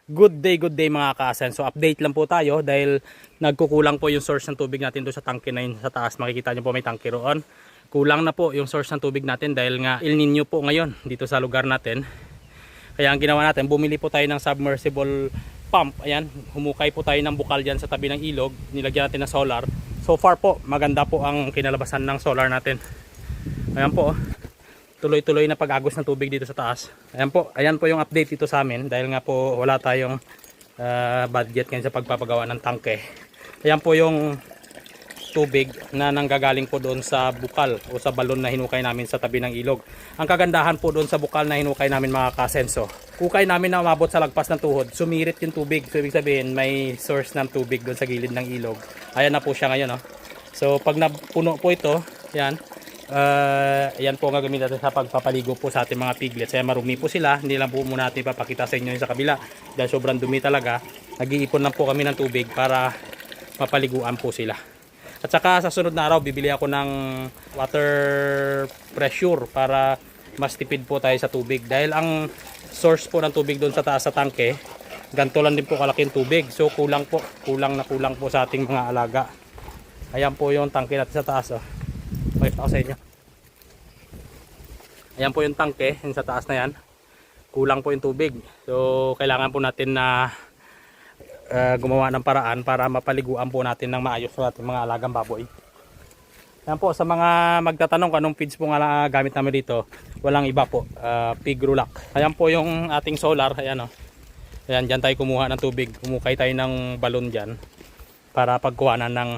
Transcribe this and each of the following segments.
Good day mga ka-Asenso. Update lang po tayo dahil nagkukulang po yung source ng tubig natin doon sa tangke na yun sa taas. Makikita nyo po may tangke roon. Kulang na po yung source ng tubig natin dahil nga El Nino po ngayon dito sa lugar natin. Kaya ang ginawa natin, bumili po tayo ng submersible pump. Ayan, humukay po tayo ng bukal dyan sa tabi ng ilog. Nilagyan natin ng solar. So far po, maganda po ang kinalabasan ng solar natin. Ayan po, tuloy-tuloy na pag-agos ng tubig dito sa taas. Ayan po yung update dito sa amin dahil nga po wala tayong budget ngayon sa pagpapagawa ng tangke. Ayan po yung tubig na nanggagaling po doon sa bukal o sa balon na hinukay namin sa tabi ng ilog. Ang kagandahan po doon sa bukal na hinukay namin mga ka-Asenso, hukay namin na umabot sa lagpas ng tuhod, sumirit yung tubig. So ibig sabihin may source ng tubig doon sa gilid ng ilog. Ayan na po siya ngayon. So pag napuno po ito, yan. Ayan po ang gagamitin natin sa pagpapaligo po sa ating mga piglets. Kaya marumi po sila, hindi lang po muna natin papakita sa inyo yung sa kabila dahil sobrang dumi talaga. Nag-iipon lang po kami ng tubig para mapaliguan po sila. At saka sa sunod na araw bibili ako ng water pressure para mas tipid po tayo sa tubig dahil ang source po ng tubig doon sa taas sa tangke, ganito lang din po kalaking tubig. So kulang po sa ating mga alaga. Ayan po yung tangke natin sa taas. Pakita ko sa inyo. Ayan po yung tangke, yung sa taas na yan. Kulang po yung tubig. So kailangan po natin na gumawa ng paraan para mapaliguan po natin ng maayos sa ating mga alagang baboy. Ayan po, sa mga magtatanong kung anong feeds po nga gamit namin dito, walang iba po, pig rulac. Ayan po yung ating solar. Ayan o. Ayan, dyan tayo kumuha ng tubig. Kumukay tayo ng balon dyan para pagkuhanan ng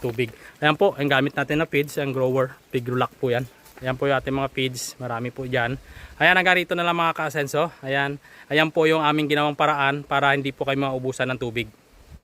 tubig. Ayan po, ang gamit natin na feeds, ang grower, pig rulac po yan. Ayan po yung ating mga feeds, marami po dyan. Ayan, hanggang rito na lang mga ka-Asenso. Ayan po yung aming ginawang paraan para hindi po kayo maubusan ng tubig.